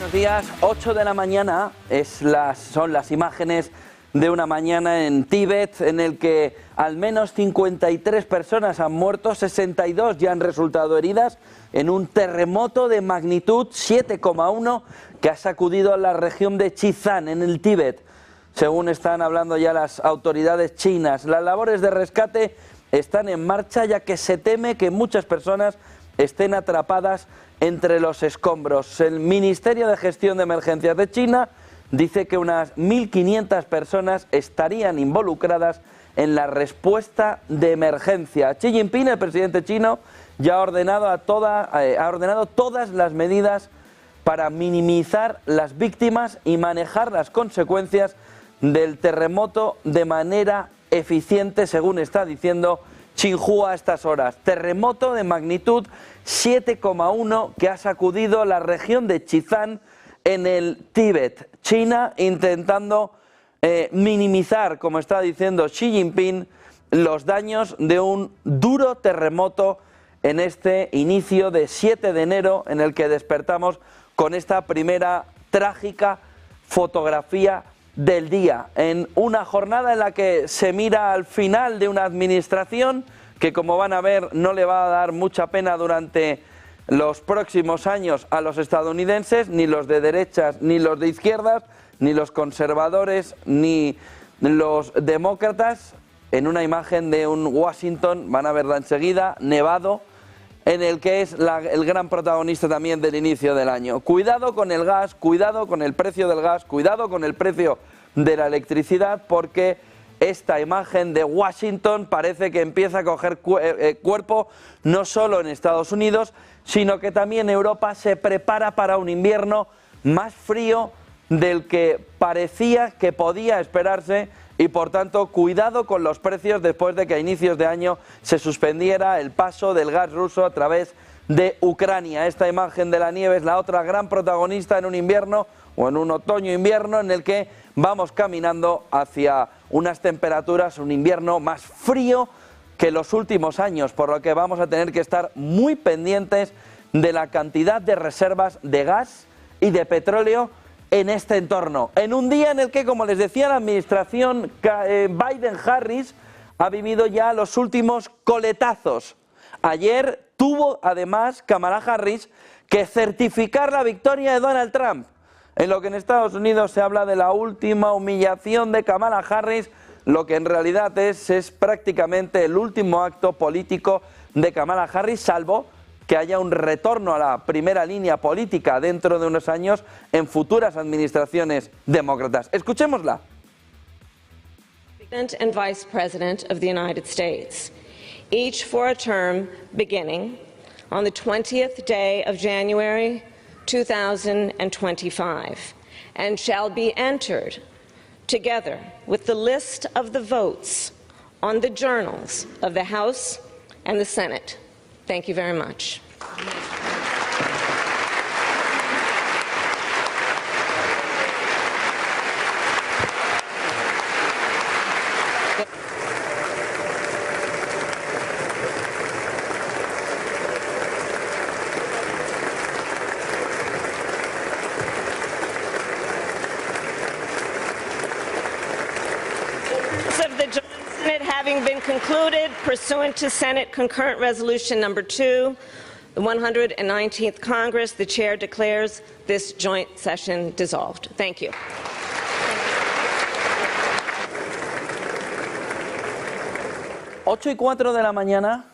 buenos días. 8 de la mañana son las imágenes de una mañana en Tíbet en el que al menos 53 personas han muerto, 62 ya han resultado heridas en un terremoto de magnitud 7,1 que ha sacudido a la región de Xizang en el Tíbet. Según están hablando ya las autoridades chinas, las labores de rescate están en marcha ya que se teme que muchas personas estén atrapadas entre los escombros. El Ministerio de Gestión de Emergencias de China dice que unas 1.500 personas estarían involucradas en la respuesta de emergencia. Xi Jinping, el presidente chino, ya ha ordenado todas las medidas para minimizar las víctimas y manejar las consecuencias del terremoto de manera eficiente, según está diciendo Xinhua a estas horas. Terremoto de magnitud 7,1 que ha sacudido la región de Xizang en el Tíbet. China intentando minimizar, como está diciendo Xi Jinping, los daños de un duro terremoto en este inicio de 7 de enero en el que despertamos con esta primera trágica fotografía del día, en una jornada en la que se mira al final de una administración que, como van a ver, no le va a dar mucha pena durante los próximos años a los estadounidenses, ni los de derechas, ni los de izquierdas, ni los conservadores, ni los demócratas, en una imagen de un Washington, van a verla enseguida, nevado, en el que es el gran protagonista también del inicio del año. Cuidado con el gas, cuidado con el precio del gas, cuidado con el precio de la electricidad, porque esta imagen de Washington parece que empieza a coger cuerpo no solo en Estados Unidos, sino que también Europa se prepara para un invierno más frío del que parecía que podía esperarse. Y por tanto, cuidado con los precios después de que a inicios de año se suspendiera el paso del gas ruso a través de Ucrania. Esta imagen de la nieve es la otra gran protagonista en un invierno o en un otoño-invierno en el que vamos caminando hacia unas temperaturas, un invierno más frío que los últimos años, por lo que vamos a tener que estar muy pendientes de la cantidad de reservas de gas y de petróleo en este entorno, en un día en el que, como les decía, la administración Biden-Harris ha vivido ya los últimos coletazos. Ayer tuvo además Kamala Harris que certificar la victoria de Donald Trump, en lo que en Estados Unidos se habla de la última humillación de Kamala Harris. Lo que en realidad es prácticamente el último acto político de Kamala Harris, salvo que haya un retorno a la primera línea política dentro de unos años en futuras administraciones demócratas. Escuchémosla. President and Vice President of the United States, each for a term beginning on the 20th day of January 2025, and shall be entered together with the list of the votes on the journals of the House and the Senate. Thank you very much. Of the joint Senate having been concluded pursuant to Senate Concurrent Resolution Number 2, the 119th Congress, the Chair declares this joint session dissolved. Thank you. 8:04 de la mañana.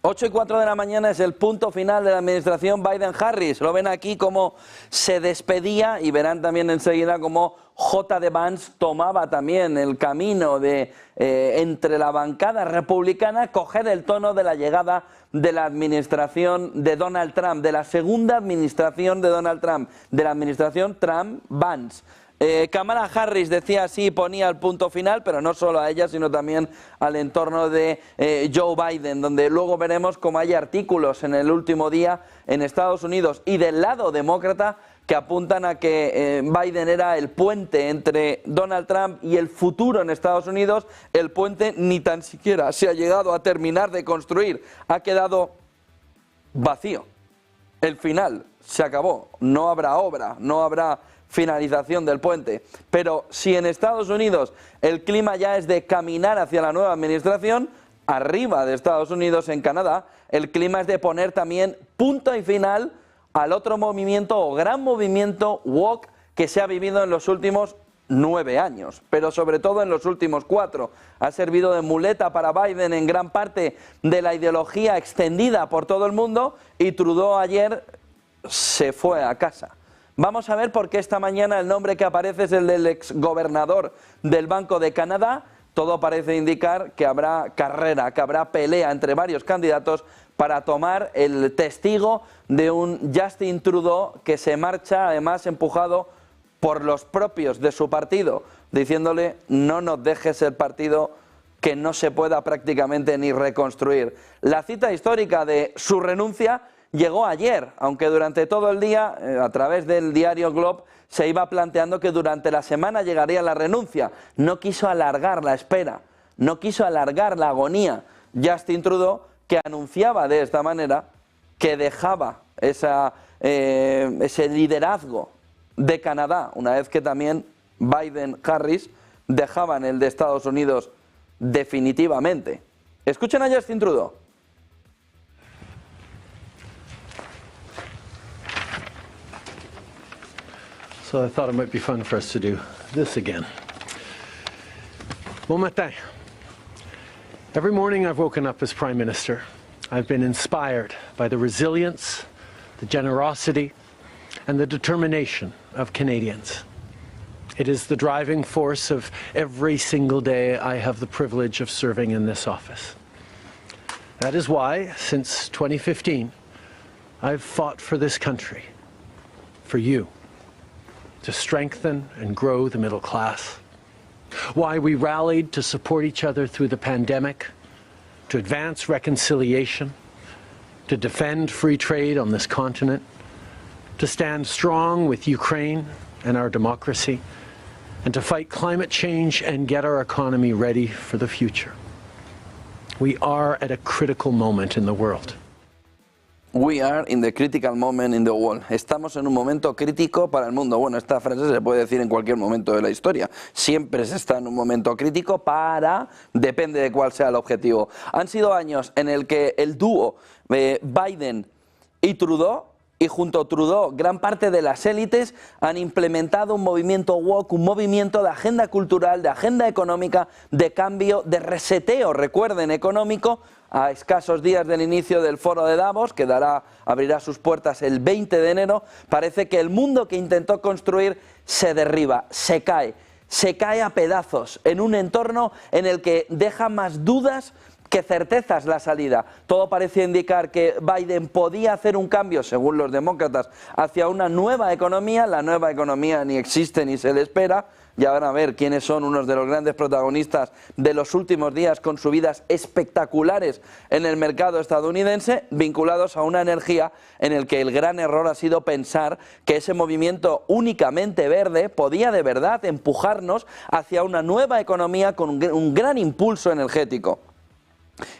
8:04 de la mañana es el punto final de la administración Biden-Harris. Lo ven aquí como se despedía y verán también enseguida cómo J.D. Vance tomaba también el camino de entre la bancada republicana, coger el tono de la llegada de la administración de Donald Trump, de la segunda administración de Donald Trump, de la administración Trump-Vance. Kamala Harris decía así, ponía el punto final, pero no solo a ella, sino también al entorno de Joe Biden, donde luego veremos cómo hay artículos en el último día en Estados Unidos y del lado demócrata que apuntan a que Biden era el puente entre Donald Trump y el futuro en Estados Unidos. El puente ni tan siquiera se ha llegado a terminar de construir, ha quedado vacío. el final, se acabó, no habrá obra, no habrá finalización del puente. Pero si en Estados Unidos el clima ya es de caminar hacia la nueva administración, arriba de Estados Unidos, en Canadá, el clima es de poner también punto y final al otro movimiento o gran movimiento woke que se ha vivido en los últimos 9 años, pero sobre todo en los últimos 4. Ha servido de muleta para Biden en gran parte de la ideología extendida por todo el mundo y Trudeau ayer se fue a casa. Vamos a ver por qué esta mañana el nombre que aparece es el del exgobernador del Banco de Canadá. Todo parece indicar que habrá carrera, que habrá pelea entre varios candidatos para tomar el testigo de un Justin Trudeau que se marcha, además empujado por los propios de su partido, diciéndole no nos dejes el partido que no se pueda prácticamente ni reconstruir. La cita histórica de su renuncia llegó ayer, aunque durante todo el día, a través del diario Globe, se iba planteando que durante la semana llegaría la renuncia. No quiso alargar la espera, no quiso alargar la agonía. Justin Trudeau, que anunciaba de esta manera que dejaba ese liderazgo de Canadá, una vez que también Biden-Harris dejaban el de Estados Unidos definitivamente. Escuchen a Justin Trudeau. So I thought it might be fun for us to do this again. Bon matin. Every morning I've woken up as Prime Minister. I've been inspired by the resilience, the generosity, and the determination of Canadians. It is the driving force of every single day I have the privilege of serving in this office. That is why, since 2015, I've fought for this country, for you, to strengthen and grow the middle class. Why we rallied to support each other through the pandemic, to advance reconciliation, to defend free trade on this continent, to stand strong with Ukraine and our democracy, and to fight climate change and get our economy ready for the future. We are at a critical moment in the world. We are in the critical moment in the world. Estamos en un momento crítico para el mundo. Bueno, esta frase se puede decir en cualquier momento de la historia. Siempre se está en un momento crítico depende de cuál sea el objetivo. Han sido años en el que el dúo Biden y Trudeau, y junto a Trudeau, gran parte de las élites han implementado un movimiento woke, un movimiento de agenda cultural, de agenda económica, de cambio, de reseteo, recuerden, económico, a escasos días del inicio del foro de Davos, que abrirá sus puertas el 20 de enero, parece que el mundo que intentó construir se derriba, se cae a pedazos, en un entorno en el que deja más dudas que certezas la salida. Todo parece indicar que Biden podía hacer un cambio, según los demócratas, hacia una nueva economía. La nueva economía ni existe ni se le espera. Ya van a ver quiénes son unos de los grandes protagonistas de los últimos días con subidas espectaculares en el mercado estadounidense, vinculados a una energía en el que el gran error ha sido pensar que ese movimiento únicamente verde podía de verdad empujarnos hacia una nueva economía con un gran impulso energético.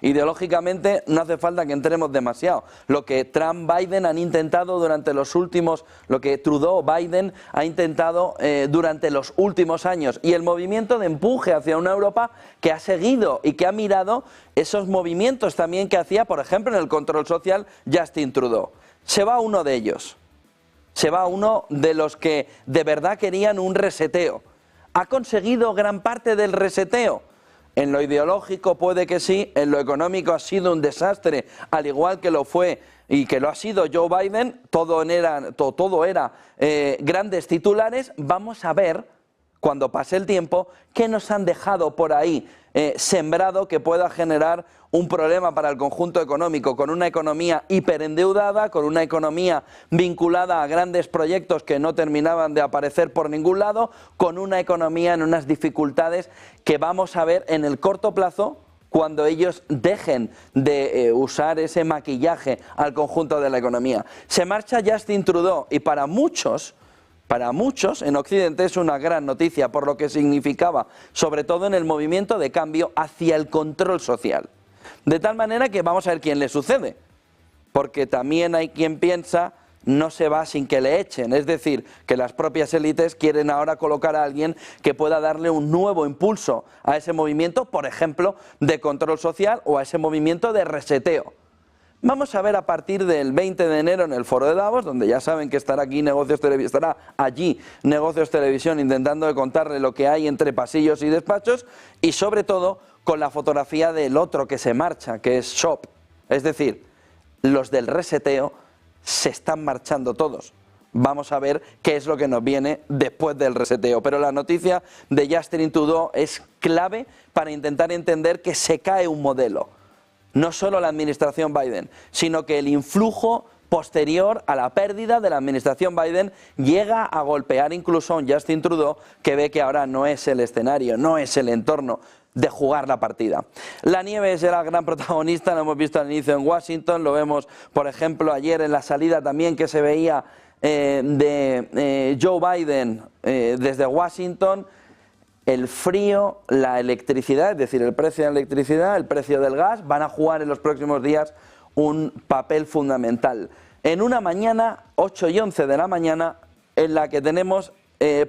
Ideológicamente no hace falta que entremos demasiado. Lo que Trump-Biden han intentado durante los últimos, lo que Trudeau-Biden ha intentado durante los últimos años, y el movimiento de empuje hacia una Europa que ha seguido y que ha mirado esos movimientos también que hacía, por ejemplo, en el control social Justin Trudeau. Se va uno de ellos, se va uno de los que de verdad querían un reseteo. ¿Ha conseguido gran parte del reseteo? En lo ideológico puede que sí, en lo económico ha sido un desastre, al igual que lo fue y que lo ha sido Joe Biden, todo era grandes titulares. Vamos a ver, cuando pase el tiempo, qué nos han dejado por ahí sembrado que pueda generar un problema para el conjunto económico, con una economía hiperendeudada, con una economía vinculada a grandes proyectos que no terminaban de aparecer por ningún lado, con una economía en unas dificultades que vamos a ver en el corto plazo cuando ellos dejen de usar ese maquillaje al conjunto de la economía. Se marcha Justin Trudeau y para muchos en Occidente es una gran noticia por lo que significaba, sobre todo en el movimiento de cambio hacia el control social. De tal manera que vamos a ver quién le sucede. porque también hay quien piensa no se va sin que le echen, es decir, que las propias élites quieren ahora colocar a alguien que pueda darle un nuevo impulso a ese movimiento, por ejemplo, de control social o a ese movimiento de reseteo. Vamos a ver a partir del 20 de enero en el foro de Davos, donde ya saben que estará allí Negocios Televisión intentando de contarle lo que hay entre pasillos y despachos, y sobre todo con la fotografía del otro que se marcha, que es Shop. Es decir, los del reseteo se están marchando todos. Vamos a ver qué es lo que nos viene después del reseteo. Pero la noticia de Justin Trudeau es clave para intentar entender que se cae un modelo. No solo la administración Biden, sino que el influjo posterior a la pérdida de la administración Biden llega a golpear incluso a un Justin Trudeau que ve que ahora no es el escenario, no es el entorno de jugar la partida. La nieve es la gran protagonista, lo hemos visto al inicio en Washington, lo vemos por ejemplo ayer en la salida también que se veía de Joe Biden desde Washington. El frío, la electricidad, es decir, el precio de la electricidad, el precio del gas, van a jugar en los próximos días un papel fundamental. En una mañana, 8 y 11 de la mañana, en la que tenemos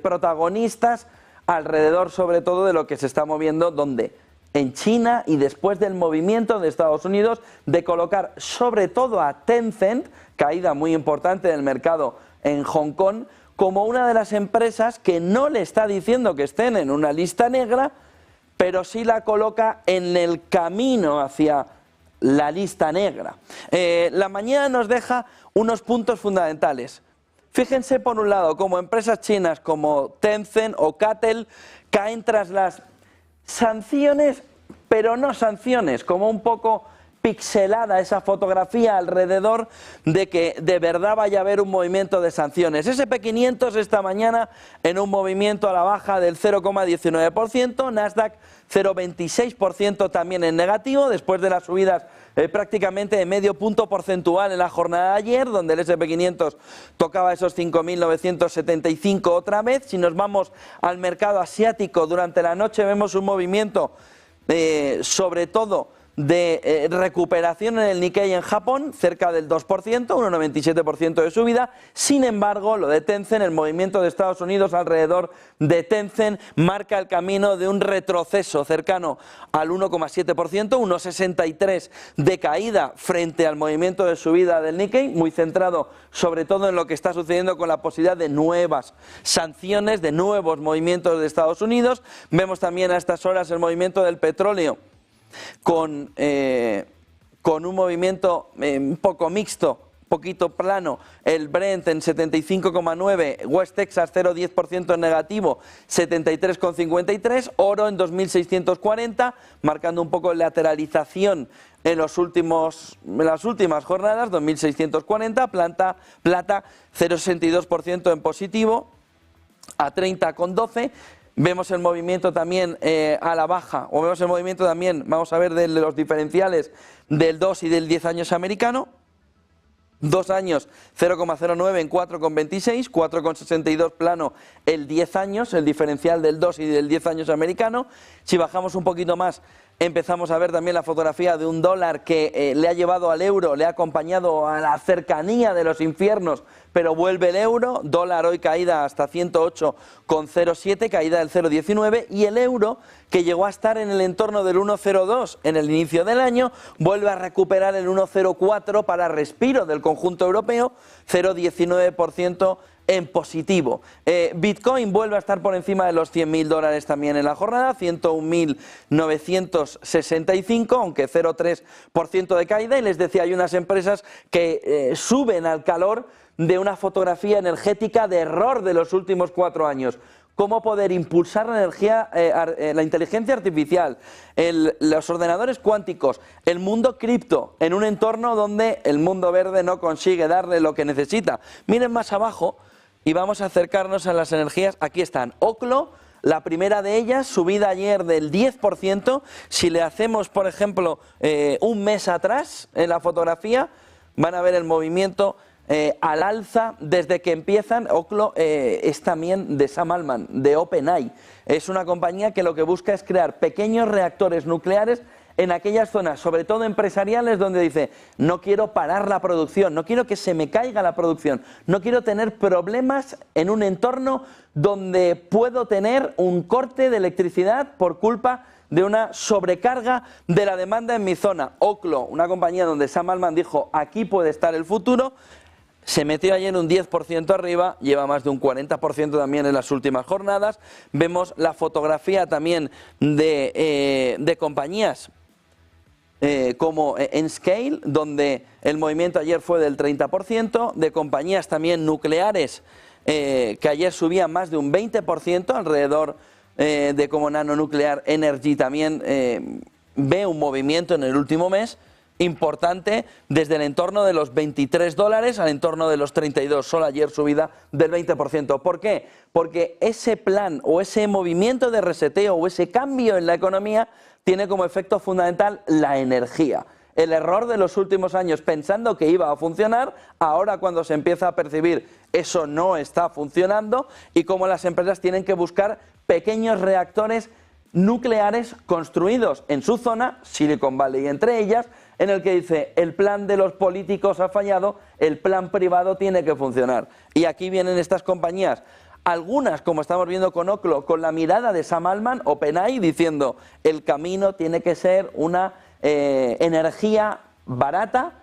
protagonistas alrededor sobre todo de lo que se está moviendo, ¿dónde? En China, y después del movimiento de Estados Unidos de colocar sobre todo a Tencent, caída muy importante del mercado en Hong Kong, como una de las empresas que no le está diciendo que estén en una lista negra, pero sí la coloca en el camino hacia la lista negra. La mañana nos deja unos puntos fundamentales. Fíjense por un lado cómo empresas chinas como Tencent o Cattel caen tras las sanciones, pero no sanciones, como un poco pixelada esa fotografía alrededor de que de verdad vaya a haber un movimiento de sanciones. SP500 esta mañana en un movimiento a la baja del 0,19%, Nasdaq 0,26% también en negativo, después de las subidas prácticamente de medio punto porcentual en la jornada de ayer, donde el SP500 tocaba esos 5.975 otra vez. Si nos vamos al mercado asiático durante la noche vemos un movimiento sobre todo de recuperación en el Nikkei en Japón, cerca del 2%, 1,97% de subida. Sin embargo, lo de Tencent, el movimiento de Estados Unidos alrededor de Tencent marca el camino de un retroceso cercano al 1,7%, 1,63% de caída frente al movimiento de subida del Nikkei, muy centrado sobre todo en lo que está sucediendo con la posibilidad de nuevas sanciones, de nuevos movimientos de Estados Unidos. Vemos también a estas horas el movimiento del petróleo con un movimiento un poco mixto, poquito plano, el Brent en 75,9, West Texas 0,10% en negativo, 73,53, oro en 2.640, marcando un poco lateralización en las últimas jornadas, 2.640, plata 0,62% en positivo, a 30,12. Vemos el movimiento también a la baja, o vemos el movimiento también, vamos a ver, de los diferenciales del 2 y del 10 años americano. 2 años 0,09 en 4,26, 4,62 plano el 10 años, el diferencial del 2 y del 10 años americano. Si bajamos un poquito más, empezamos a ver también la fotografía de un dólar que le ha llevado al euro, le ha acompañado a la cercanía de los infiernos, pero vuelve el euro, dólar hoy caída hasta 108,07, caída del 0,19, y el euro, que llegó a estar en el entorno del 1,02 en el inicio del año, vuelve a recuperar el 1,04 para respiro del conjunto europeo, 0,19% en positivo. Bitcoin vuelve a estar por encima de los $100.000 también en la jornada, 101.965, aunque 0,3% de caída. Y les decía, hay unas empresas que suben al calor de una fotografía energética de error de los últimos 4 años. Cómo poder impulsar la energía, la inteligencia artificial, los ordenadores cuánticos, el mundo cripto, en un entorno donde el mundo verde no consigue darle lo que necesita. Miren más abajo y vamos a acercarnos a las energías. Aquí están, Oklo, la primera de ellas, subida ayer del 10%. Si le hacemos, por ejemplo, un mes atrás en la fotografía, van a ver el movimiento al alza desde que empiezan. Oklo es también de Sam Altman, de OpenAI. Es una compañía que lo que busca es crear pequeños reactores nucleares en aquellas zonas, sobre todo empresariales, donde dice, no quiero parar la producción, no quiero que se me caiga la producción, no quiero tener problemas en un entorno donde puedo tener un corte de electricidad por culpa de una sobrecarga de la demanda en mi zona. Oklo, una compañía donde Sam Altman dijo, aquí puede estar el futuro, se metió ayer un 10% arriba, lleva más de un 40% también en las últimas jornadas. Vemos la fotografía también de compañías como Enscale, donde el movimiento ayer fue del 30%, de compañías también nucleares que ayer subían más de un 20%, alrededor de como Nano Nuclear Energy también ve un movimiento en el último mes importante desde el entorno de los $23 al entorno de los 32, solo ayer subida del 20%. ¿Por qué? Porque ese plan o ese movimiento de reseteo o ese cambio en la economía tiene como efecto fundamental la energía. El error de los últimos años pensando que iba a funcionar, ahora cuando se empieza a percibir eso no está funcionando y cómo las empresas tienen que buscar pequeños reactores nucleares construidos en su zona, Silicon Valley entre ellas, en el que dice el plan de los políticos ha fallado, el plan privado tiene que funcionar. Y aquí vienen estas compañías, algunas como estamos viendo con Oklo, con la mirada de Sam Altman, OpenAI, diciendo el camino tiene que ser una energía barata,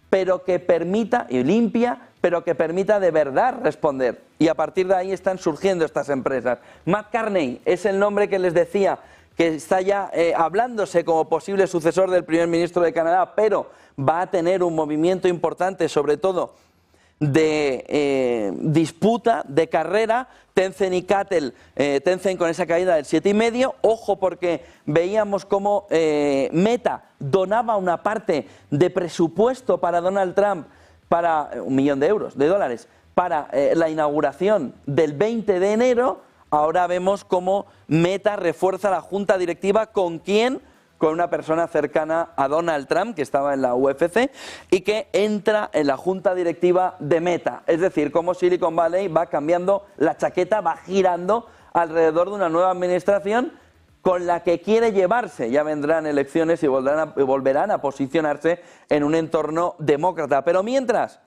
pero que permita, y limpia, pero que permita de verdad responder. Y a partir de ahí están surgiendo estas empresas. Matt Carney es el nombre que les decía, que está ya hablándose como posible sucesor del primer ministro de Canadá, pero va a tener un movimiento importante, sobre todo de disputa, de carrera. Tencent y Cattle, Tencent con esa caída del 7,5, ojo porque veíamos cómo Meta donaba una parte de presupuesto para Donald Trump, para $1 millón de dólares, para la inauguración del 20 de enero, ahora vemos cómo Meta refuerza la junta directiva. ¿Con quién? Con una persona cercana a Donald Trump, que estaba en la UFC, y que entra en la junta directiva de Meta. Es decir, cómo Silicon Valley va cambiando la chaqueta, va girando alrededor de una nueva administración con la que quiere llevarse. Ya vendrán elecciones y volverán a posicionarse en un entorno demócrata. Pero mientras,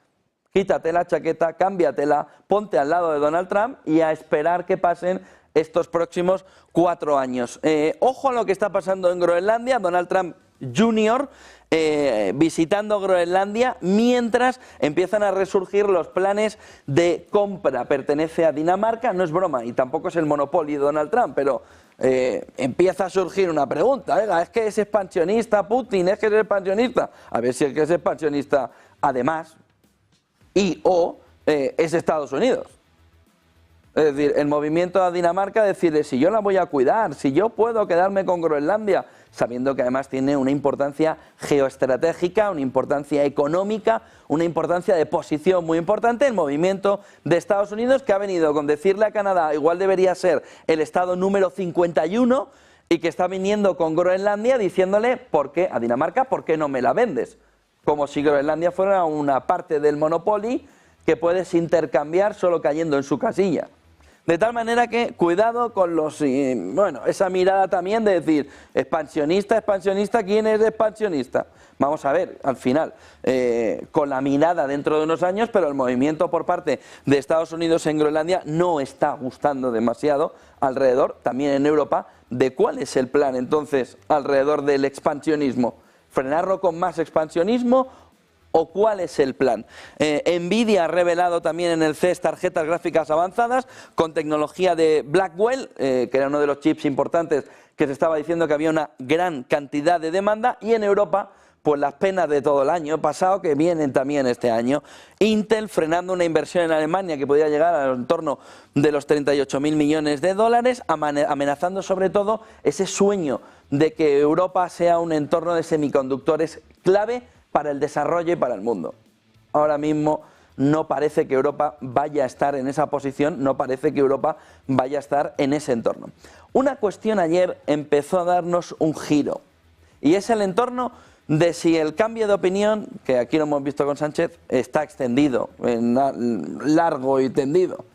quítate la chaqueta, cámbiatela, ponte al lado de Donald Trump y a esperar que pasen estos próximos 4 años. Ojo a lo que está pasando en Groenlandia. Donald Trump Jr. Visitando Groenlandia mientras empiezan a resurgir los planes de compra. Pertenece a Dinamarca, no es broma, y tampoco es el monopolio de Donald Trump, pero empieza a surgir una pregunta. Oiga, ¿es que es expansionista Putin? ¿Es que es expansionista? A ver si es que es expansionista además o es Estados Unidos. Es decir, el movimiento a Dinamarca decirle, si yo la voy a cuidar, si yo puedo quedarme con Groenlandia, sabiendo que además tiene una importancia geoestratégica, una importancia económica, una importancia de posición muy importante, el movimiento de Estados Unidos, que ha venido con decirle a Canadá, igual debería ser el estado número 51, y que está viniendo con Groenlandia diciéndole, ¿por qué? A Dinamarca, ¿por qué no me la vendes? Como si Groenlandia fuera una parte del Monopoly que puedes intercambiar solo cayendo en su casilla. De tal manera que cuidado con esa mirada también de decir, expansionista, ¿quién es expansionista? Vamos a ver, al final, con la mirada dentro de unos años, pero el movimiento por parte de Estados Unidos en Groenlandia no está gustando demasiado alrededor, también en Europa, de cuál es el plan entonces alrededor del expansionismo. ¿Frenarlo con más expansionismo? ¿O cuál es el plan? Nvidia ha revelado también en el CES tarjetas gráficas avanzadas con tecnología de Blackwell, que era uno de los chips importantes que se estaba diciendo que había una gran cantidad de demanda, y en Europa, pues las penas de todo el año pasado que vienen también este año. Intel frenando una inversión en Alemania que podría llegar al entorno de los 38.000 millones de dólares, amenazando sobre todo ese sueño de que Europa sea un entorno de semiconductores clave para el desarrollo y para el mundo. Ahora mismo no parece que Europa vaya a estar en esa posición, no parece que Europa vaya a estar en ese entorno. Una cuestión ayer empezó a darnos un giro, y es el entorno de si el cambio de opinión, que aquí lo hemos visto con Sánchez, está extendido, largo y tendido.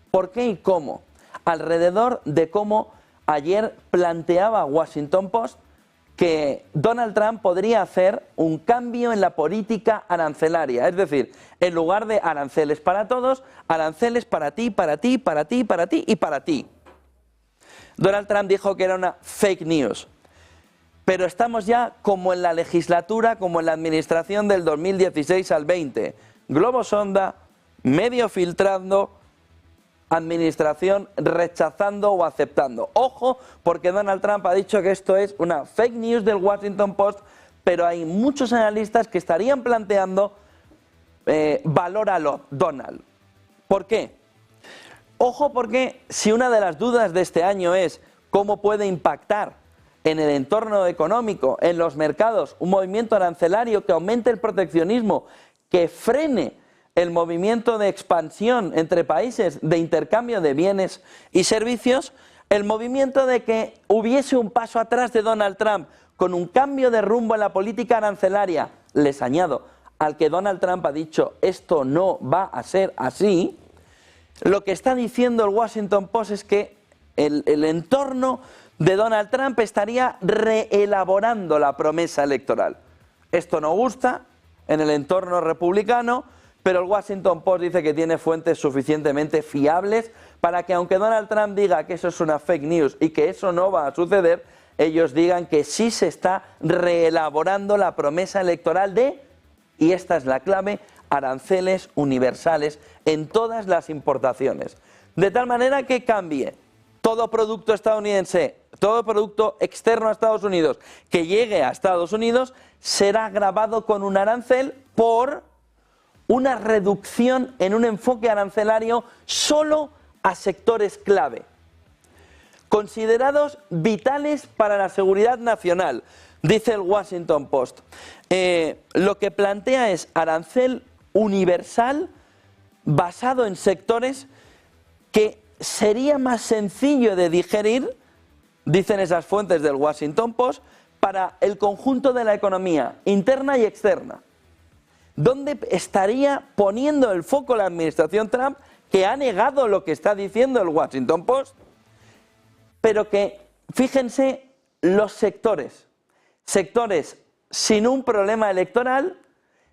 ¿Por qué y cómo? Alrededor de cómo ayer planteaba Washington Post que Donald Trump podría hacer un cambio en la política arancelaria. Es decir, en lugar de aranceles para todos, aranceles para ti, para ti, para ti, para ti y para ti. Donald Trump dijo que era una fake news. Pero estamos ya como en la legislatura, como en la administración del 2016 al 20. Globo sonda, medio filtrando, administración rechazando o aceptando. Ojo, porque Donald Trump ha dicho que esto es una fake news del Washington Post, pero hay muchos analistas que estarían planteando valóralo, Donald. ¿Por qué? Ojo, porque si una de las dudas de este año es cómo puede impactar en el entorno económico, en los mercados, un movimiento arancelario que aumente el proteccionismo, que frene el movimiento de expansión entre países de intercambio de bienes y servicios, el movimiento de que hubiese un paso atrás de Donald Trump con un cambio de rumbo en la política arancelaria, les añado, al que Donald Trump ha dicho esto no va a ser así, lo que está diciendo el Washington Post es que el entorno de Donald Trump estaría reelaborando la promesa electoral. Esto no gusta en el entorno republicano, pero el Washington Post dice que tiene fuentes suficientemente fiables para que aunque Donald Trump diga que eso es una fake news y que eso no va a suceder, ellos digan que sí se está reelaborando la promesa electoral de, y esta es la clave, aranceles universales en todas las importaciones. De tal manera que cambie todo producto estadounidense, todo producto externo a Estados Unidos que llegue a Estados Unidos será gravado con un arancel por una reducción en un enfoque arancelario solo a sectores clave, considerados vitales para la seguridad nacional, dice el Washington Post. Lo que plantea es arancel universal basado en sectores que sería más sencillo de digerir, dicen esas fuentes del Washington Post, para el conjunto de la economía interna y externa. ¿Dónde estaría poniendo el foco la administración Trump, que ha negado lo que está diciendo el Washington Post? Pero que, fíjense, los sectores sin un problema electoral,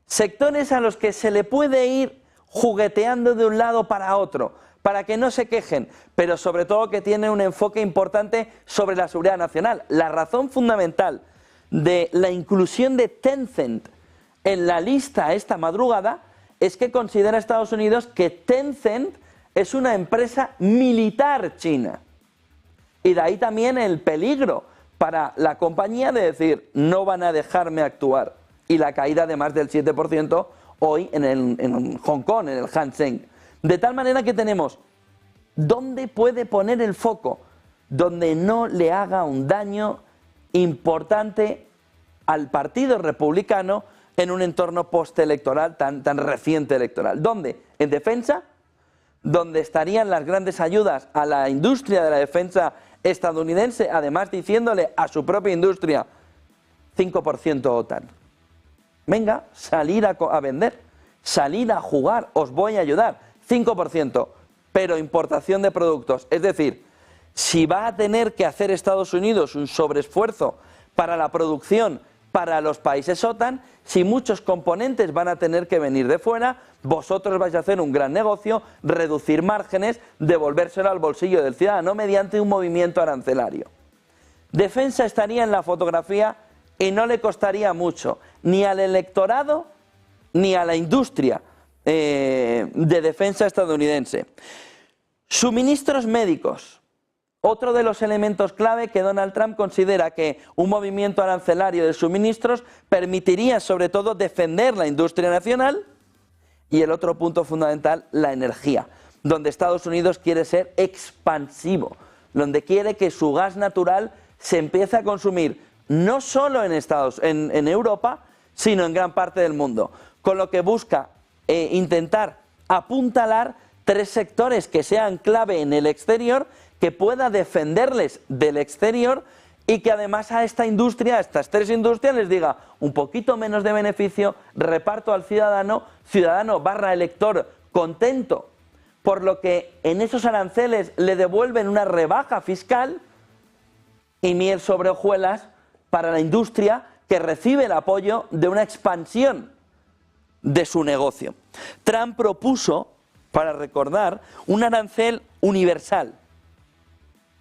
sectores a los que se le puede ir jugueteando de un lado para otro, para que no se quejen, pero sobre todo que tiene un enfoque importante sobre la seguridad nacional. La razón fundamental de la inclusión de Tencent en la lista esta madrugada es que considera Estados Unidos que Tencent es una empresa militar china. Y de ahí también el peligro para la compañía de decir, no van a dejarme actuar. Y la caída de más del 7% hoy en Hong Kong, en el Hang Seng. De tal manera que tenemos, ¿dónde puede poner el foco? Donde no le haga un daño importante al Partido Republicano en un entorno postelectoral tan reciente electoral. ¿Dónde? ¿En defensa? ¿Dónde estarían las grandes ayudas a la industria de la defensa estadounidense? Además diciéndole a su propia industria, 5% OTAN. Venga, salir a vender, salir a jugar, os voy a ayudar. 5%, pero importación de productos. Es decir, si va a tener que hacer Estados Unidos un sobreesfuerzo para la producción para los países OTAN, si muchos componentes van a tener que venir de fuera, vosotros vais a hacer un gran negocio, reducir márgenes, devolvérselo al bolsillo del ciudadano mediante un movimiento arancelario. Defensa estaría en la fotografía y no le costaría mucho, ni al electorado ni a la industria de defensa estadounidense. Suministros médicos. Otro de los elementos clave que Donald Trump considera que un movimiento arancelario de suministros permitiría sobre todo defender la industria nacional, y el otro punto fundamental, la energía, donde Estados Unidos quiere ser expansivo, donde quiere que su gas natural se empiece a consumir no solo en Europa, sino en gran parte del mundo, con lo que busca intentar apuntalar tres sectores que sean clave en el exterior, que pueda defenderles del exterior y que además a esta industria, a estas tres industrias les diga un poquito menos de beneficio, reparto al ciudadano / elector contento, por lo que en esos aranceles le devuelven una rebaja fiscal y miel sobre hojuelas para la industria que recibe el apoyo de una expansión de su negocio. Trump propuso, para recordar, un arancel universal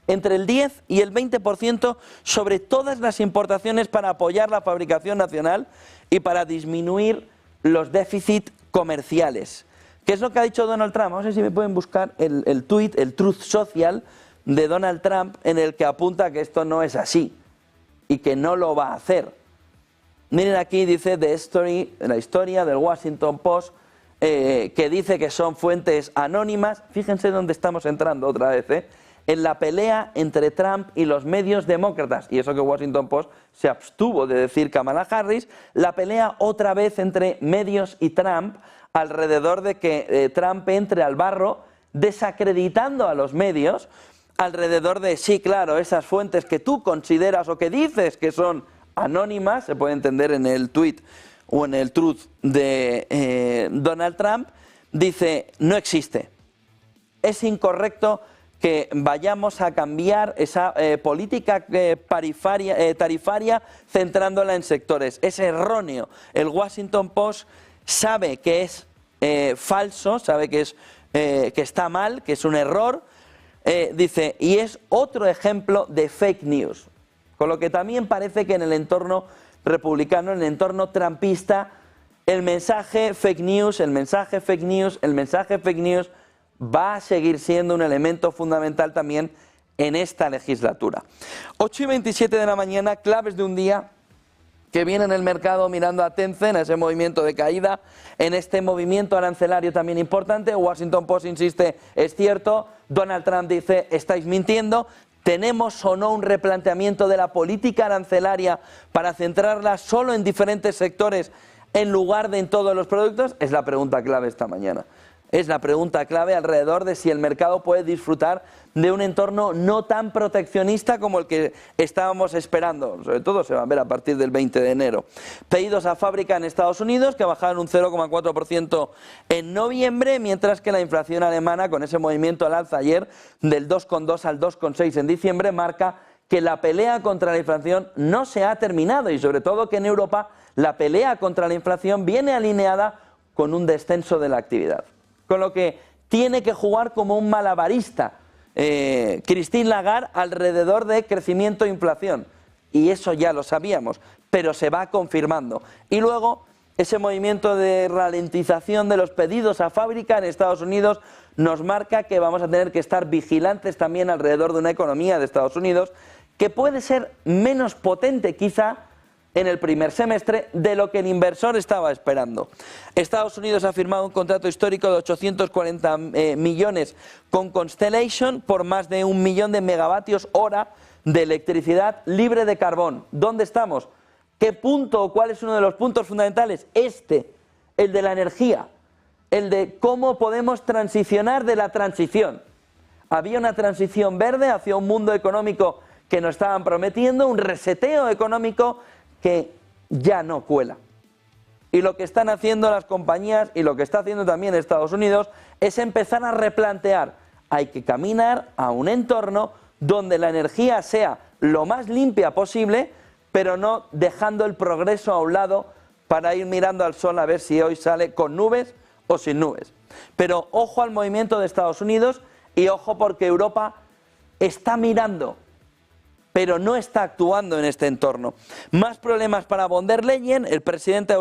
entre el 10 y el 20% sobre todas las importaciones para apoyar la fabricación nacional y para disminuir los déficits comerciales. ¿Qué es lo que ha dicho Donald Trump? No sé si me pueden buscar el tuit, el Truth Social de Donald Trump, en el que apunta que esto no es así y que no lo va a hacer. Miren aquí, dice The Story, la historia del Washington Post, que dice que son fuentes anónimas. Fíjense dónde estamos entrando otra vez, en la pelea entre Trump y los medios demócratas, y eso que Washington Post se abstuvo de decir Kamala Harris, la pelea otra vez entre medios y Trump alrededor de que Trump entre al barro desacreditando a los medios, alrededor de, sí, claro, esas fuentes que tú consideras o que dices que son anónimas, se puede entender en el tweet o en el truth de Donald Trump, dice, no existe. Es incorrecto que vayamos a cambiar esa política tarifaria centrándola en sectores. Es erróneo. El Washington Post sabe que es falso, sabe que está mal, que es un error, dice, y es otro ejemplo de fake news. Con lo que también parece que en el entorno republicano, en el entorno trumpista, el mensaje fake news va a seguir siendo un elemento fundamental también en esta legislatura. 8:27 de la mañana, claves de un día que viene en el mercado mirando a Tencent, a ese movimiento de caída, en este movimiento arancelario también importante. Washington Post insiste, es cierto, Donald Trump dice, estáis mintiendo. ¿Tenemos o no un replanteamiento de la política arancelaria para centrarla solo en diferentes sectores en lugar de en todos los productos? Es la pregunta clave esta mañana. Es la pregunta clave alrededor de si el mercado puede disfrutar de un entorno no tan proteccionista como el que estábamos esperando. Sobre todo se va a ver a partir del 20 de enero. Pedidos a fábrica en Estados Unidos que bajaron un 0,4% en noviembre, mientras que la inflación alemana, con ese movimiento al alza ayer del 2,2 al 2,6 en diciembre, marca que la pelea contra la inflación no se ha terminado y sobre todo que en Europa la pelea contra la inflación viene alineada con un descenso de la actividad. Con lo que tiene que jugar como un malabarista Christine Lagarde alrededor de crecimiento e inflación. Y eso ya lo sabíamos, pero se va confirmando. Y luego ese movimiento de ralentización de los pedidos a fábrica en Estados Unidos nos marca que vamos a tener que estar vigilantes también alrededor de una economía de Estados Unidos que puede ser menos potente quizá en el primer semestre de lo que el inversor estaba esperando. Estados Unidos ha firmado un contrato histórico de 840 millones con Constellation por más de 1 millón de megavatios hora de electricidad libre de carbón. ¿Dónde estamos? ¿Qué punto o cuál es uno de los puntos fundamentales? El de la energía, el de cómo podemos transicionar de la transición. Había una transición verde hacia un mundo económico que nos estaban prometiendo, un reseteo económico que ya no cuela. Y lo que están haciendo las compañías y lo que está haciendo también Estados Unidos es empezar a replantear. Hay que caminar a un entorno donde la energía sea lo más limpia posible, pero no dejando el progreso a un lado para ir mirando al sol a ver si hoy sale con nubes o sin nubes. Pero ojo al movimiento de Estados Unidos y ojo porque Europa está mirando, pero no está actuando en este entorno. Más problemas para von der Leyen. El presidente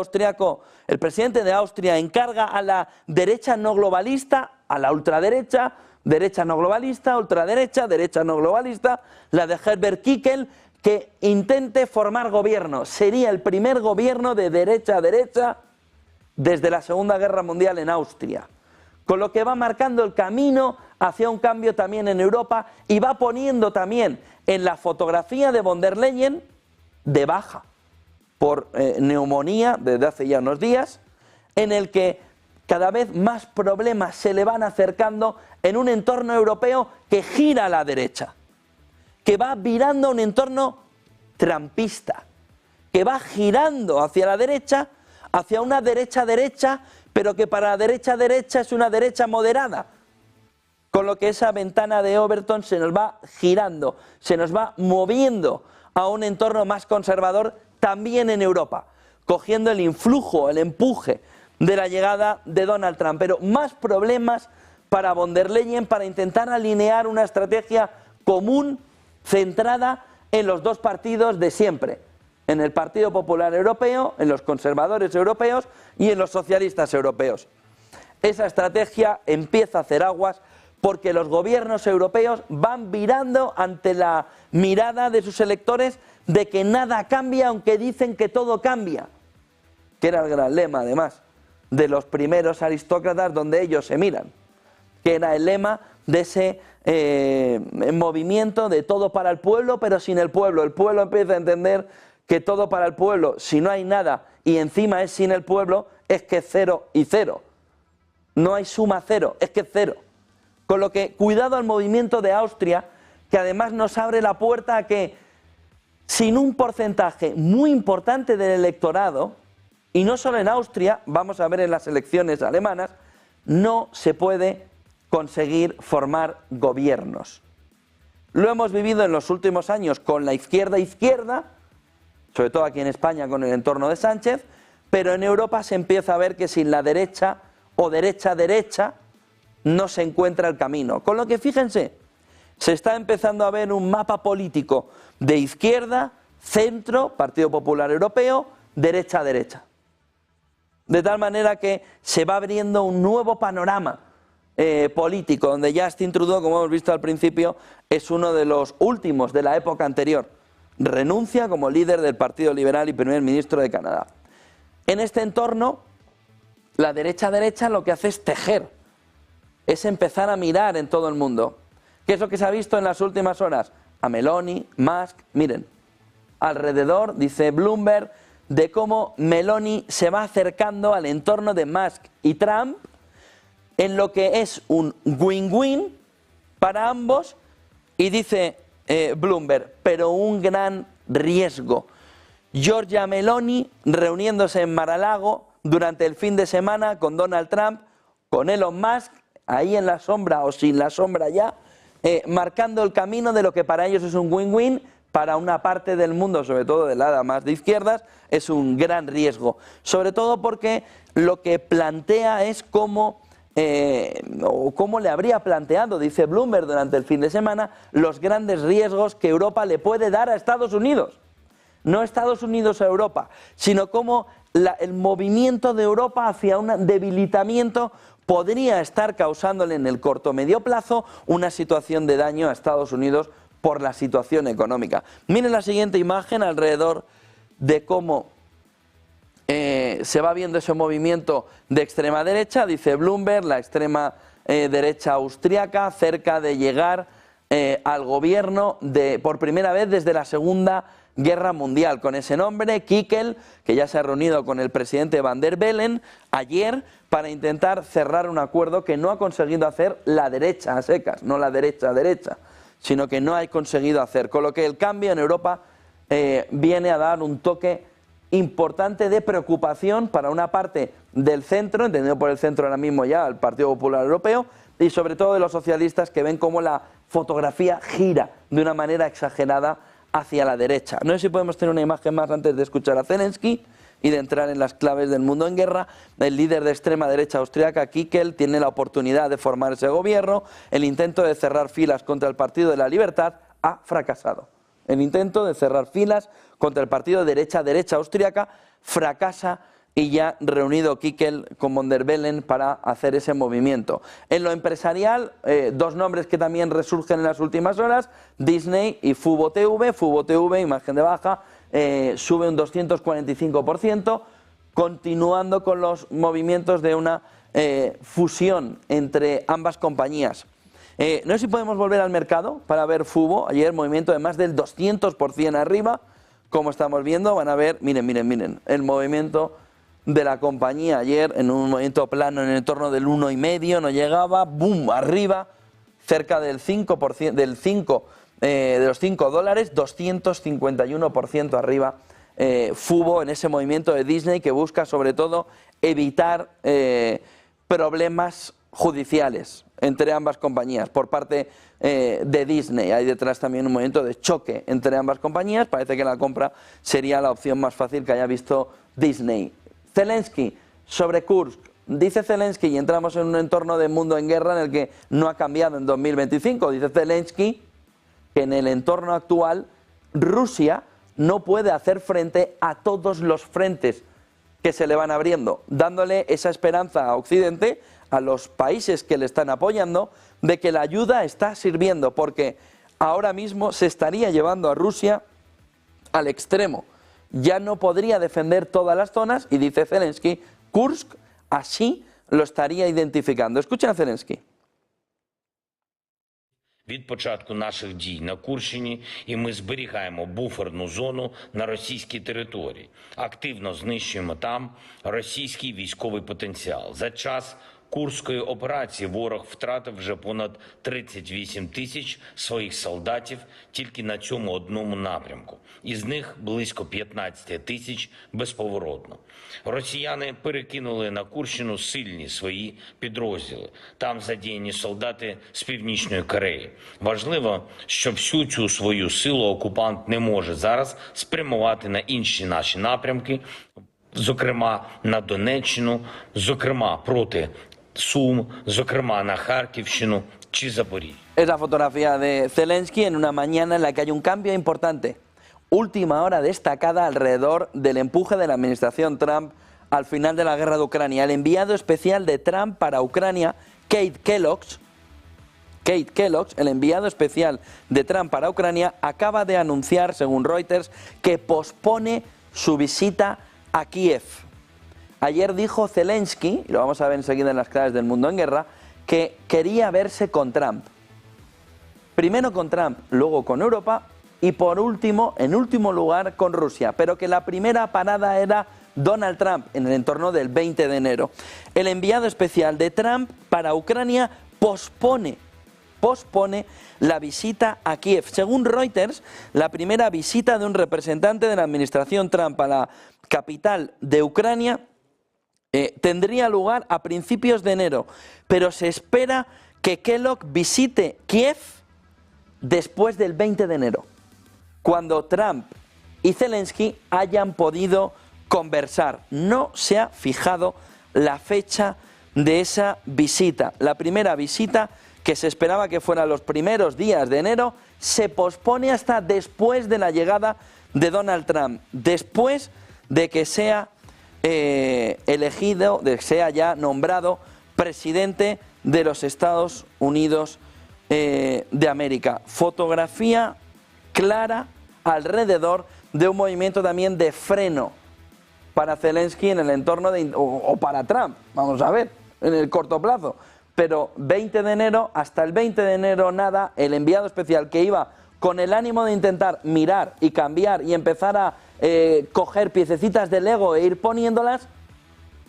de Austria encarga a la derecha no globalista, a la ultraderecha, derecha no globalista, ultraderecha, derecha no globalista, la de Herbert Kickl, que intente formar gobierno. Sería el primer gobierno de derecha a derecha desde la Segunda Guerra Mundial en Austria. Con lo que va marcando el camino hacia un cambio también en Europa y va poniendo también en la fotografía de von der Leyen de baja por neumonía desde hace ya unos días, en el que cada vez más problemas se le van acercando en un entorno europeo que gira a la derecha, que va virando a un entorno trumpista, que va girando hacia la derecha, hacia una derecha-derecha, pero que para la derecha-derecha es una derecha moderada. Con lo que esa ventana de Overton se nos va girando, se nos va moviendo a un entorno más conservador también en Europa, cogiendo el influjo, el empuje de la llegada de Donald Trump. Pero más problemas para von der Leyen para intentar alinear una estrategia común centrada en los dos partidos de siempre, en el Partido Popular Europeo, en los conservadores europeos y en los socialistas europeos. Esa estrategia empieza a hacer aguas porque los gobiernos europeos van virando ante la mirada de sus electores de que nada cambia aunque dicen que todo cambia, que era el gran lema además de los primeros aristócratas donde ellos se miran, que era el lema de ese movimiento de todo para el pueblo pero sin el pueblo. El pueblo empieza a entender que todo para el pueblo, si no hay nada y encima es sin el pueblo, es que es cero y cero. No hay suma cero, es que es cero. Con lo que cuidado al movimiento de Austria, que además nos abre la puerta a que sin un porcentaje muy importante del electorado, y no solo en Austria, vamos a ver en las elecciones alemanas, no se puede conseguir formar gobiernos. Lo hemos vivido en los últimos años con la izquierda, sobre todo aquí en España con el entorno de Sánchez, pero en Europa se empieza a ver que sin la derecha o derecha no se encuentra el camino. Con lo que fíjense, se está empezando a ver un mapa político de izquierda, centro, Partido Popular Europeo, derecha. De tal manera que se va abriendo un nuevo panorama político, donde Justin Trudeau, como hemos visto al principio, es uno de los últimos de la época anterior. Renuncia como líder del Partido Liberal y primer ministro de Canadá. En este entorno, la derecha lo que hace es tejer, es empezar a mirar en todo el mundo. ¿Qué es lo que se ha visto en las últimas horas? A Meloni, Musk, miren, alrededor, dice Bloomberg, de cómo Meloni se va acercando al entorno de Musk y Trump en lo que es un win-win para ambos, y dice Bloomberg, pero un gran riesgo. Giorgia Meloni reuniéndose en Mar-a-Lago durante el fin de semana con Donald Trump, con Elon Musk, ahí en la sombra o sin la sombra ya, marcando el camino de lo que para ellos es un win-win, para una parte del mundo, sobre todo del ala más de izquierdas, es un gran riesgo. Sobre todo porque lo que plantea es cómo le habría planteado, dice Bloomberg durante el fin de semana, los grandes riesgos que Europa le puede dar a Estados Unidos. No Estados Unidos a Europa, sino cómo el movimiento de Europa hacia un debilitamiento podría estar causándole en el corto o medio plazo una situación de daño a Estados Unidos por la situación económica. Miren la siguiente imagen alrededor de cómo se va viendo ese movimiento de extrema derecha, dice Bloomberg, la extrema derecha austriaca, cerca de llegar al gobierno por primera vez desde la Segunda Guerra Mundial, con ese nombre, Kickel, que ya se ha reunido con el presidente Van der Bellen ayer para intentar cerrar un acuerdo que no ha conseguido hacer la derecha a secas, no la derecha, sino que no ha conseguido hacer, con lo que el cambio en Europa viene a dar un toque importante de preocupación para una parte del centro, entendido por el centro ahora mismo ya el Partido Popular Europeo, y sobre todo de los socialistas, que ven cómo la fotografía gira de una manera exagerada hacia la derecha. No sé si podemos tener una imagen más antes de escuchar a Zelensky y de entrar en las claves del mundo en guerra. El líder de extrema derecha austriaca, Kickel, tiene la oportunidad de formar ese gobierno. El intento de cerrar filas contra el Partido de la Libertad ha fracasado. El intento de cerrar filas contra el partido derecha austriaca fracasa, y ya reunido Kickel con von der Bellen para hacer ese movimiento. En lo empresarial, dos nombres que también resurgen en las últimas horas, Disney y Fubo TV. Fubo TV, imagen de baja, sube un 245%, continuando con los movimientos de una fusión entre ambas compañías. No sé si podemos volver al mercado para ver Fubo. Ayer movimiento de más del 200% arriba, como estamos viendo. Van a ver, miren, el movimiento de la compañía ayer en un movimiento plano en el entorno del 1,5, no llegaba, boom, arriba, cerca del 5%, de los $5, 251% arriba. Fubo en ese movimiento de Disney, que busca sobre todo evitar problemas judiciales. entre ambas compañías por parte de Disney. Hay detrás también un movimiento de choque entre ambas compañías. Parece que la compra sería la opción más fácil que haya visto Disney. Zelensky, sobre Kursk. Dice Zelensky, y entramos en un entorno de mundo en guerra en el que no ha cambiado en 2025, dice Zelensky que en el entorno actual Rusia no puede hacer frente a todos los frentes que se le van abriendo, dándole esa esperanza a Occidente, a los países que le están apoyando, de que la ayuda está sirviendo, porque ahora mismo se estaría llevando a Rusia al extremo. Ya no podría defender todas las zonas, y dice Zelensky, Kursk así lo estaría identificando. Escuchen a Zelensky. Від початку наших дій на Курщині, і ми зберігаємо буферну зону на російській території. Активно знищуємо там російський військовий потенціал. За час Курської операції ворог втратив вже понад 38 тисяч своїх солдатів тільки на цьому одному напрямку. Із них близько 15 тисяч безповоротно. Росіяни перекинули на Курщину сильні свої підрозділи. Там задіяні солдати з Північної Кореї. Важливо, що всю цю свою силу окупант не може зараз спрямувати на інші наші напрямки, зокрема на Донеччину, зокрема проти Сум, зокрема на Харківщину чи Запоріжжя. Es la fotografía de Zelensky en una mañana en la que hay un cambio importante. Última hora destacada alrededor del empuje de la administración Trump al final de la guerra de Ucrania. El enviado especial de Trump para Ucrania, Kate Kellogg, el enviado especial de Trump para Ucrania, acaba de anunciar, según Reuters, que pospone su visita a Kiev. Ayer dijo Zelensky, y lo vamos a ver enseguida en las claves del mundo en guerra, que quería verse con Trump. Primero con Trump, luego con Europa y por último, en último lugar, con Rusia. Pero que la primera parada era Donald Trump en el entorno del 20 de enero. El enviado especial de Trump para Ucrania pospone la visita a Kiev. Según Reuters, la primera visita de un representante de la administración Trump a la capital de Ucrania tendría lugar a principios de enero, pero se espera que Kellogg visite Kiev después del 20 de enero, cuando Trump y Zelensky hayan podido conversar. No se ha fijado la fecha de esa visita. La primera visita, que se esperaba que fuera los primeros días de enero, se pospone hasta después de la llegada de Donald Trump, después de que sea elegido, de que sea ya nombrado presidente de los Estados Unidos de América. Fotografía clara alrededor de un movimiento también de freno para Zelensky en el entorno de, o para Trump, vamos a ver, en el corto plazo. Pero 20 de enero, hasta el 20 de enero nada, el enviado especial que iba con el ánimo de intentar mirar y cambiar y empezar a coger piececitas de Lego e ir poniéndolas,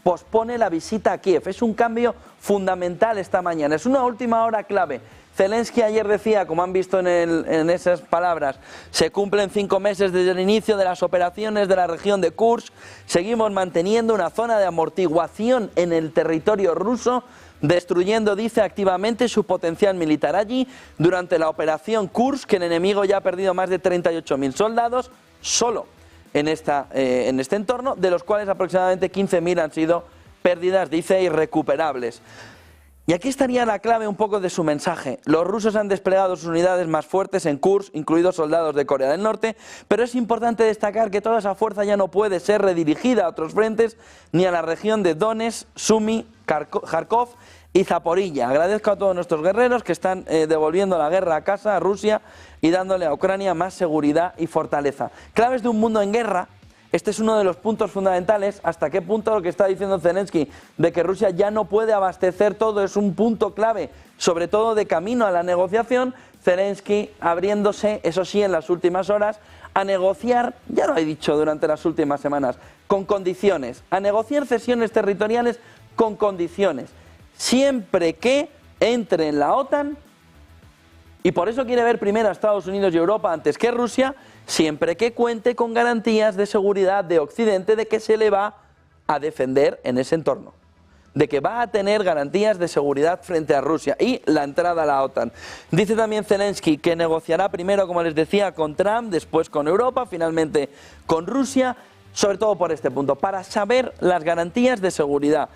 pospone la visita a Kiev. Es un cambio fundamental esta mañana, es una última hora clave. Zelensky ayer decía, como han visto en esas palabras, se cumplen 5 meses desde el inicio de las operaciones de la región de Kursk, seguimos manteniendo una zona de amortiguación en el territorio ruso, destruyendo, dice, activamente su potencial militar allí. Durante la operación Kursk, el enemigo ya ha perdido más de 38.000 soldados solo en este entorno, de los cuales aproximadamente 15.000 han sido pérdidas, dice, irrecuperables. Y aquí estaría la clave un poco de su mensaje. Los rusos han desplegado sus unidades más fuertes en Kursk, incluidos soldados de Corea del Norte, pero es importante destacar que toda esa fuerza ya no puede ser redirigida a otros frentes, ni a la región de Donetsk, Sumy, Kharkov y Zaporilla. Agradezco a todos nuestros guerreros que están devolviendo la guerra a casa, a Rusia, y dándole a Ucrania más seguridad y fortaleza. Claves de un mundo en guerra. Este es uno de los puntos fundamentales. Hasta qué punto lo que está diciendo Zelensky de que Rusia ya no puede abastecer todo es un punto clave, sobre todo de camino a la negociación. Zelensky abriéndose, eso sí, en las últimas horas, a negociar, ya lo he dicho durante las últimas semanas, con condiciones, a negociar cesiones territoriales con condiciones, siempre que entre en la OTAN, y por eso quiere ver primero a Estados Unidos y Europa antes que Rusia, siempre que cuente con garantías de seguridad de Occidente de que se le va a defender en ese entorno, de que va a tener garantías de seguridad frente a Rusia y la entrada a la OTAN. Dice también Zelensky que negociará primero, como les decía, con Trump, después con Europa, finalmente con Rusia, sobre todo por este punto, para saber las garantías de seguridad.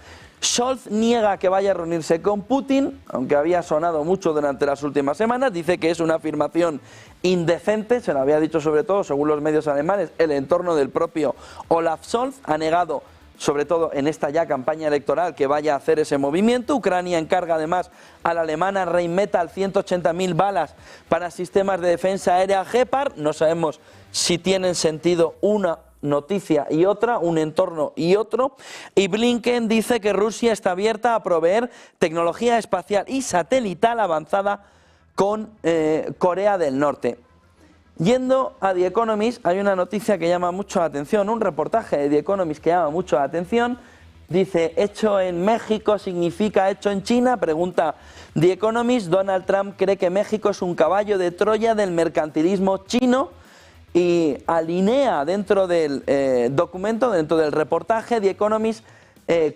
Scholz niega que vaya a reunirse con Putin, aunque había sonado mucho durante las últimas semanas, dice que es una afirmación indecente, se lo había dicho sobre todo, según los medios alemanes, el entorno del propio Olaf Scholz, ha negado, sobre todo en esta ya campaña electoral, que vaya a hacer ese movimiento. Ucrania encarga además a la alemana Rheinmetall 180.000 balas para sistemas de defensa aérea Gepard, no sabemos si tienen sentido una noticia y otra, un entorno y otro, y Blinken dice que Rusia está abierta a proveer tecnología espacial y satelital avanzada con Corea del Norte. Yendo a The Economist, hay una noticia que llama mucho la atención, un reportaje de The Economist que llama mucho la atención. Dice, hecho en México significa hecho en China, pregunta The Economist. Donald Trump cree que México es un caballo de Troya del mercantilismo chino, y alinea dentro del documento, dentro del reportaje The Economist,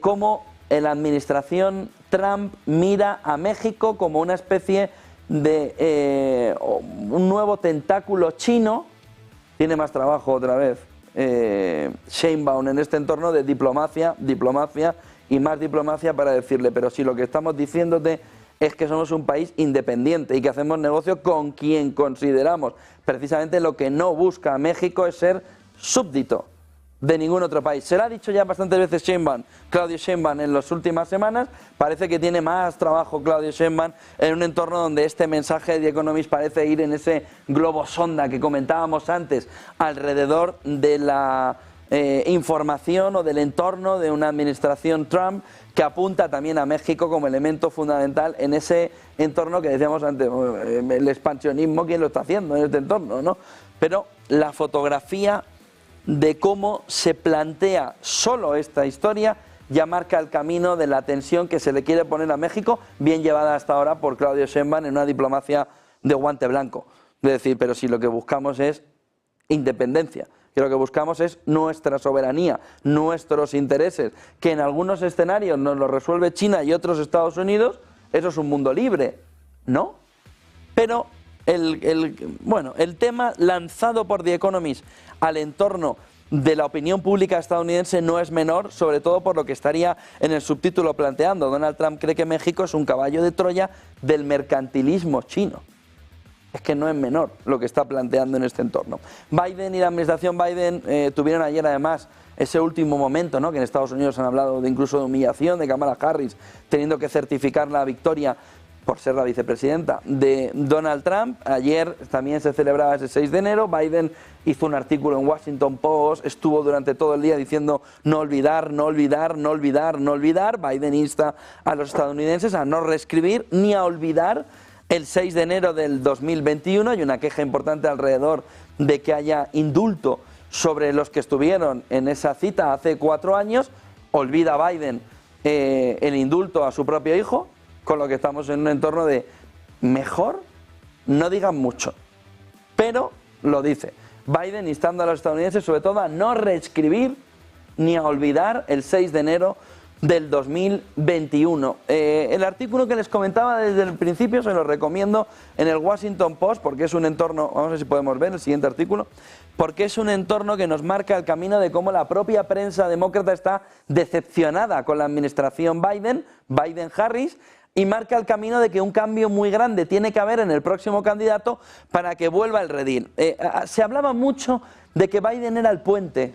cómo la administración Trump mira a México como una especie de un nuevo tentáculo chino. Tiene más trabajo otra vez Sheinbaum en este entorno de diplomacia y más diplomacia para decirle, pero si lo que estamos diciéndote es que somos un país independiente y que hacemos negocio con quien consideramos. Precisamente lo que no busca México es ser súbdito de ningún otro país. Se lo ha dicho ya bastantes veces Claudio Sheinbaum en las últimas semanas. Parece que tiene más trabajo Claudio Sheinbaum en un entorno donde este mensaje de The Economist parece ir en ese globo sonda que comentábamos antes, alrededor de la información o del entorno de una administración Trump, que apunta también a México como elemento fundamental en ese entorno que decíamos antes, el expansionismo, ¿quién lo está haciendo en este entorno, no? Pero la fotografía de cómo se plantea solo esta historia ya marca el camino de la tensión que se le quiere poner a México, bien llevada hasta ahora por Claudio Sheinbaum en una diplomacia de guante blanco. Es decir, pero si lo que buscamos es independencia, que lo que buscamos es nuestra soberanía, nuestros intereses, que en algunos escenarios nos lo resuelve China y otros Estados Unidos, eso es un mundo libre, ¿no? Pero el tema lanzado por The Economist al entorno de la opinión pública estadounidense no es menor, sobre todo por lo que estaría en el subtítulo planteando. Donald Trump cree que México es un caballo de Troya del mercantilismo chino. Es que no es menor lo que está planteando en este entorno. Biden y la administración Biden tuvieron ayer además ese último momento, ¿no? Que en Estados Unidos han hablado de incluso de humillación de Kamala Harris, teniendo que certificar la victoria por ser la vicepresidenta de Donald Trump. Ayer también se celebraba ese 6 de enero, Biden hizo un artículo en Washington Post, estuvo durante todo el día diciendo no olvidar, no olvidar, no olvidar, no olvidar. Biden insta a los estadounidenses a no reescribir ni a olvidar el 6 de enero del 2021. Hay una queja importante alrededor de que haya indulto sobre los que estuvieron en esa cita hace 4 años. Olvida Biden el indulto a su propio hijo, con lo que estamos en un entorno de mejor no digan mucho, pero lo dice. Biden instando a los estadounidenses sobre todo a no reescribir ni a olvidar el 6 de enero del 2021. El artículo que les comentaba desde el principio se lo recomiendo en el Washington Post, porque es un entorno, vamos a ver si podemos ver el siguiente artículo, porque es un entorno que nos marca el camino de cómo la propia prensa demócrata está decepcionada con la administración Biden-Harris, y marca el camino de que un cambio muy grande tiene que haber en el próximo candidato para que vuelva el redil. Se hablaba mucho de que Biden era el puente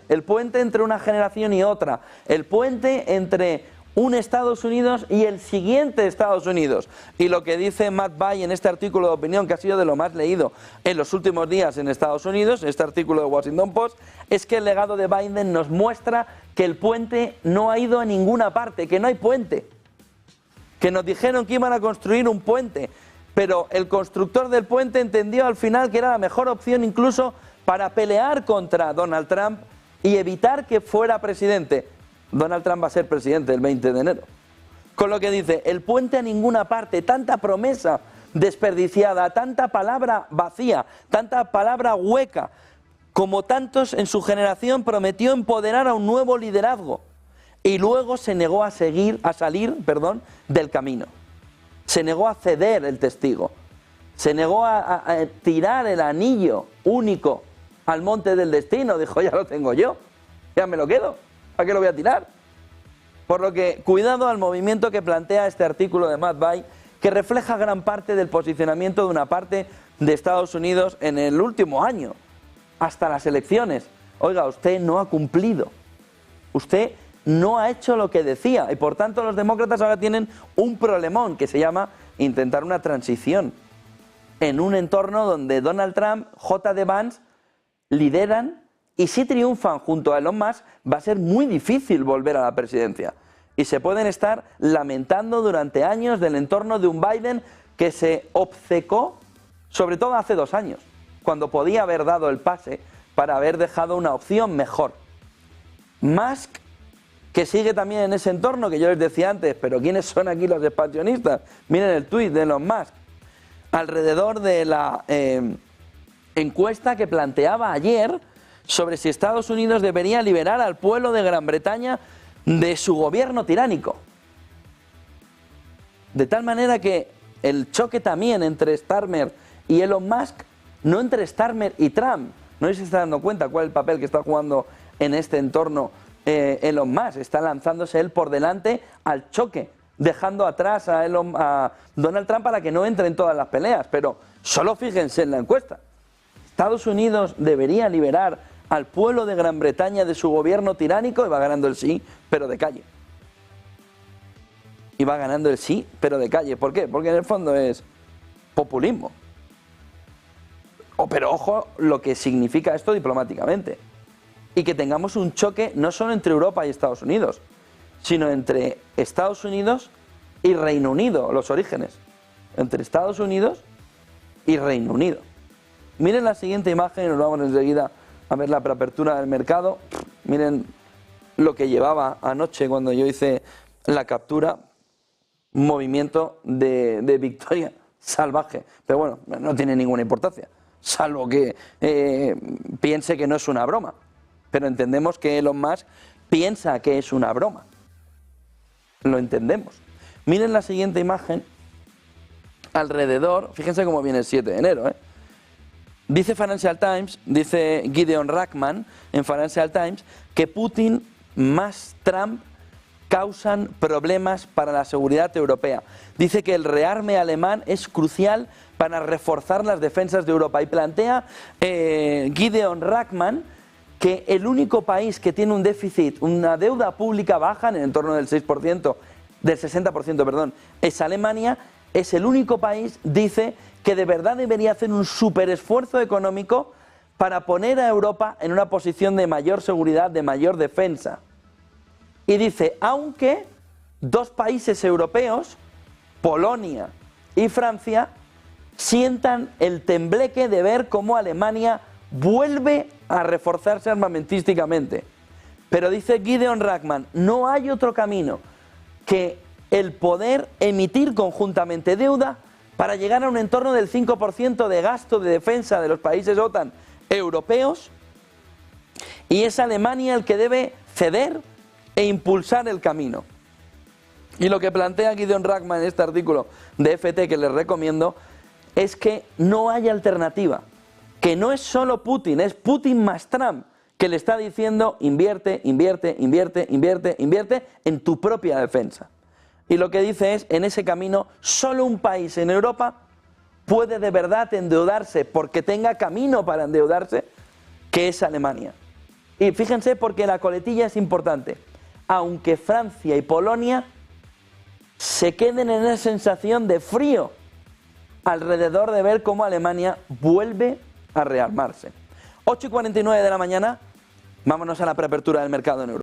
entre una generación y otra, el puente entre un Estados Unidos y el siguiente Estados Unidos. Y lo que dice Matt Bai en este artículo de opinión, que ha sido de lo más leído en los últimos días en Estados Unidos, en este artículo de Washington Post, es que el legado de Biden nos muestra que el puente no ha ido a ninguna parte, que no hay puente. Que nos dijeron que iban a construir un puente, pero el constructor del puente entendió al final que era la mejor opción incluso para pelear contra Donald Trump y evitar que fuera presidente. Donald Trump va a ser presidente el 20 de enero. Con lo que dice, el puente a ninguna parte, tanta promesa desperdiciada, tanta palabra vacía, tanta palabra hueca, como tantos en su generación prometió empoderar a un nuevo liderazgo. y luego se negó a salir, del camino. Se negó a ceder el testigo. Se negó a tirar el anillo único al monte del destino. Dijo, ya lo tengo yo, ya me lo quedo, ¿para qué lo voy a tirar? Por lo que, cuidado al movimiento que plantea este artículo de Matt Bai, que refleja gran parte del posicionamiento de una parte de Estados Unidos en el último año, hasta las elecciones. Oiga, usted no ha cumplido, usted no ha hecho lo que decía, y por tanto los demócratas ahora tienen un problemón que se llama intentar una transición en un entorno donde Donald Trump, J.D. Vance lideran, y si triunfan junto a Elon Musk va a ser muy difícil volver a la presidencia. Y se pueden estar lamentando durante años del entorno de un Biden que se obcecó, sobre todo hace 2 años, cuando podía haber dado el pase para haber dejado una opción mejor. Musk, que sigue también en ese entorno que yo les decía antes, pero ¿quiénes son aquí los expansionistas? Miren el tuit de Elon Musk, alrededor de la encuesta que planteaba ayer sobre si Estados Unidos debería liberar al pueblo de Gran Bretaña de su gobierno tiránico. De tal manera que el choque también entre Starmer y Elon Musk, no entre Starmer y Trump, no sé si se está dando cuenta cuál es el papel que está jugando en este entorno Elon Musk, está lanzándose él por delante al choque, dejando atrás a Donald Trump para que no entre en todas las peleas, pero solo fíjense en la encuesta. Estados Unidos debería liberar al pueblo de Gran Bretaña de su gobierno tiránico, y va ganando el sí, pero de calle. Y va ganando el sí, pero de calle. ¿Por qué? Porque en el fondo es populismo. Pero ojo lo que significa esto diplomáticamente. Y que tengamos un choque no solo entre Europa y Estados Unidos, sino entre Estados Unidos y Reino Unido, los orígenes. Entre Estados Unidos y Reino Unido. Miren la siguiente imagen y nos vamos enseguida a ver la preapertura del mercado. Miren lo que llevaba anoche cuando yo hice la captura. Un movimiento de victoria salvaje. Pero bueno, no tiene ninguna importancia, salvo que piense que no es una broma. Pero entendemos que Elon Musk piensa que es una broma. Lo entendemos. Miren la siguiente imagen. Alrededor, fíjense cómo viene el 7 de enero, Dice Financial Times, dice Gideon Rachman en Financial Times, que Putin más Trump causan problemas para la seguridad europea. Dice que el rearme alemán es crucial para reforzar las defensas de Europa. Y plantea Gideon Rachman que el único país que tiene un déficit, una deuda pública baja en el entorno del 6%, del 60%, perdón, es Alemania. Es el único país, dice, que de verdad debería hacer un súper esfuerzo económico para poner a Europa en una posición de mayor seguridad, de mayor defensa. Y dice, aunque 2 países europeos, Polonia y Francia, sientan el tembleque de ver cómo Alemania vuelve a reforzarse armamentísticamente. Pero dice Gideon Rachman, no hay otro camino que el poder emitir conjuntamente deuda para llegar a un entorno del 5% de gasto de defensa de los países OTAN europeos, y es Alemania el que debe ceder e impulsar el camino. Y lo que plantea Gideon Rachman en este artículo de FT que les recomiendo es que no hay alternativa, que no es solo Putin, es Putin más Trump que le está diciendo invierte, invierte, invierte, invierte, invierte en tu propia defensa. Y lo que dice es, en ese camino, solo un país en Europa puede de verdad endeudarse porque tenga camino para endeudarse, que es Alemania. Y fíjense porque la coletilla es importante. Aunque Francia y Polonia se queden en esa sensación de frío alrededor de ver cómo Alemania vuelve a rearmarse. 8:49 de la mañana, vámonos a la preapertura del mercado en Europa.